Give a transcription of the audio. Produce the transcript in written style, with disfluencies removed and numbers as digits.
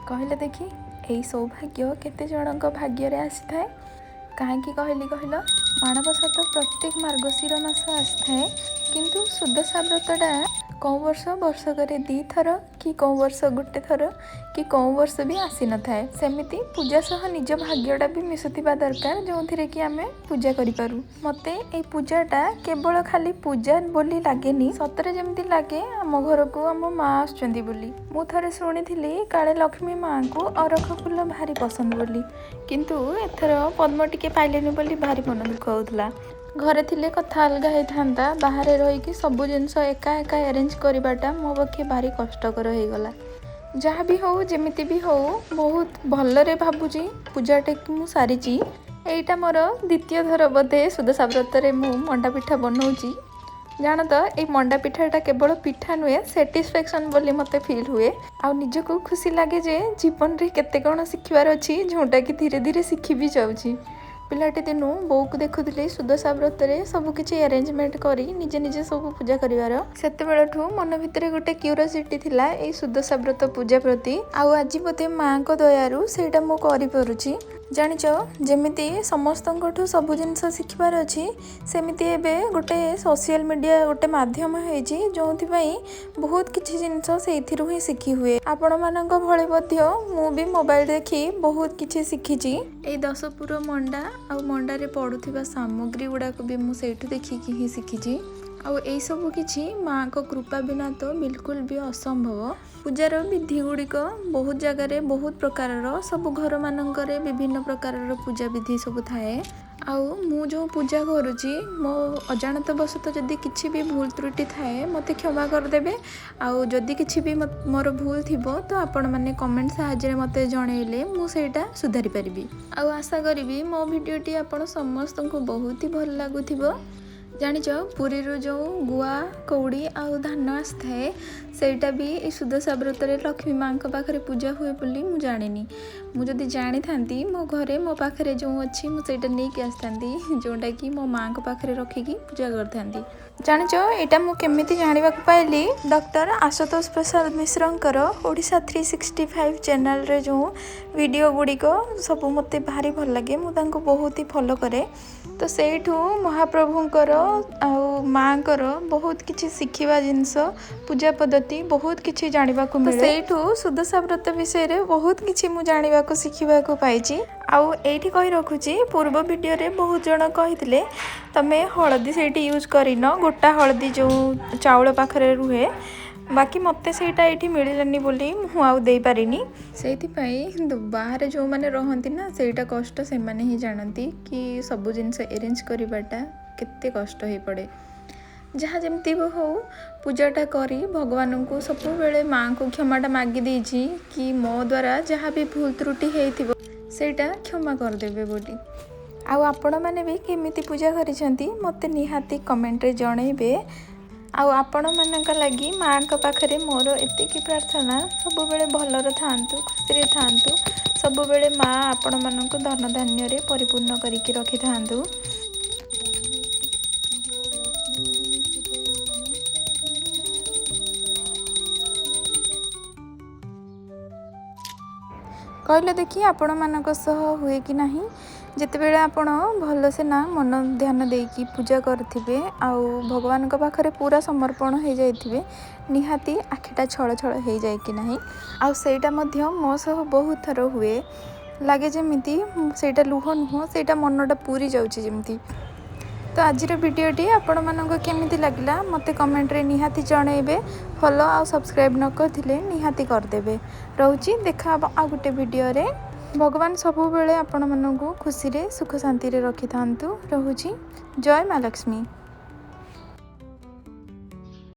कहले देखी यही सौभाग्य केते जनक भाग्य रे आसी थाए। कहीं कहली कहल माणबसा तो प्रत्येक मार्गशीर मास आसी थाए, किंतु सुदशा व्रतटा कौ वर्ष वर्षक 2 थर कि कौ वर्ष गोटे थर कि कौ वर्ष भी आसी न थाए। सेमिति पूजा सह निज भाग्यटा भी मिशुवा दरकार जो थी कि आम पूजा करूँ। मते ए पूजाटा केवल खाली पूजा बोली लगेनि, सतरे जमी लगे आम घर को आम माँ आसुँच बोली। मु थरे शुणी काले लक्ष्मी माँ को अरख फूल भारी पसंद बोली, किंतु एथर पद्म टिके पाइलेनि बोली भारी मन दुख होता। घरे थिले कथा अलग होता, बाहर रहीकि सबु जिनस एका एका अरेंज करवाटा मो पक्षे भारी कष्टकर हो गला। जहाँ भी हो जमिति भी हो बहुत भलरे भावुची पूजाटे मु सारी। एटा मोर द्वितीय थर बोधे सुदशा व्रत मु मंडा पिठा बनाऊँगी। जान तो ये मंडा पिठाटा केवल पिठा नुहे सेटिस्फेक्शन बोली मते फील हुए। आ निजको खुशी लगे जे जीवन रे केते कौन शिखबार अच्छी जोटा कि धीरे धीरे शिखी भी जाऊँगी। पिलाटी दिनू बो को देखुली सुदशा व्रत सबकि अरेंजमेंट करी निजे निजे सब पूजा करिवार। सेतेबेलठू मन भितर गोटे क्यूरियोसिटी थिला ए सुदशा व्रत पूजा प्रति। आउ आज बोधे माँ को दयारू सेटा मु करि परुची। जानिच जेमिति समस्तठू सब जिनस शिखबार अच्छी, सेमिति एबे गोटे सोशल मीडिया गोटे माध्यम होइछि जोंथिपाई बहुत किछि जिनस सेइथिरु ही शिखी हुए। आपण मानक भଳି मध्य मु भी मोबाइल देखि बहुत किछि शिखिछि। ए 10 पुर मंडा आउ मंडारे पड़ुथिबा सामग्री गुड़ाक भी मु सेठु देखिकी ही शिखिछि। आउ एई सब किछि माँ को कृपा बिना तो बिल्कुल भी असंभव। पूजार विधि गुड़िक बहुत जगार बहुत प्रकार सब घर मानकरे विभिन्न प्रकार पूजा विधि सब थाए। आउ मु जो पूजा करुची मो अजाणत वशत जदि किछि भी भूल त्रुटि थाए मते क्षमा करदेबे। आउ जदि किछि भी मोर भूल थिबो तो आपण माने कमेंट साहाय्य मते जणैले मु सेटा सुधारी परिबी। आउ आशा करिबी मो वीडियोटी आपण समस्त को बहुत ही भल लागुथिबो। जानिच पुरी जो गुआ कौड़ी आउ धान आसए सेटा भी ए सुदशा व्रत लक्ष्मी माँ पाखे पूजा हुए बोली मु जानिनी। मुझे जानी था मो घरे मो पाखे जो अच्छी मुझे नहीं आसता जोटा कि मो माँ पाखे रखिकी पूजा कर। जानिच यहाँ मुझे जानवा पाइली डॉक्टर आशुतोष प्रसाद मिश्रंकर ओडिशा 365 चैनल रे जो वीडियो गुड़िक सब मत भारी भल लगे, मुझे बहुत ही फॉलो करे। तो सेठू महाप्रभुंकर आउ माँकर बहुत किछि शिखिबा जिनस पूजा पद्धति बहुत किछि जानिबा को मिले। सेठू सुदशा व्रत विषय रे बहुत किछि मु जानिबा को शिखिबा को पाइछि। आउ एठी कहि रखुछि पूर्व वीडियो रे बहुत जण कहिथिले तमे हळदी सेठी यूज करिन, गोटा हळदी जो चाउल पाखरे रुहे, बाकी मते सेटा एठी मिललानी बोली मु आउ देई पारिनी। सेथिपाई बाहर जो माने रहंती ना सेटा कष्ट से माने ही जानती कि सब जिनस अरेंज करिबाटा केते कष्ट हे पड़े। जहाँ जमती भी हो पूजाटा करी भगवान को सब बेले माँ को क्षमाटा मागी देछि कि मो द्वारा जहाँ भी भूल त्रुटि हेइथिबो सेटा क्षमा करदेबे बोली। आउ आपण माने भी केमिति पूजा करिसेंती मते निहाती कमेंट रे जणैबे। आउ आपण मानक लगी माँ का पाखरे मोर एतिकी प्रार्थना सब बेले भलर थांतु, खुशी रे थांतु, सब बेले माँ आपण मानक धन धान्य रे परिपूर्ण करिकी रखि थांतु। कहले देखी आपण मानक सह हुए कि नहीं, जितेबेले आपण भल से ना मन ध्यान देकी पूजा करथिबे आउ भगवान का पाखरे पूरा समर्पण हो जाइथिबे, निहाती आखिटा छळ छळ हो जाए कि नहीं। आउ सेटा मध्य मो सह बहुत थर हुए, लागे जेमिति सेटा लुह नुह सेटा मनटा पूरी जाउची जेमिति। तो आजिर वीडियोटी आपण मानक केमिति लागला मते कमेंट रे निहाती जणैबे। फॉलो आउ सब्सक्राइब न करथिले निहाती करदेबे। रहूची देखा आ गुटे वीडियो रे। भगवान सबु बेले आपण मानक खुशी रे सुख शांति रे रखि थांतु। रहूची जय माँ लक्ष्मी।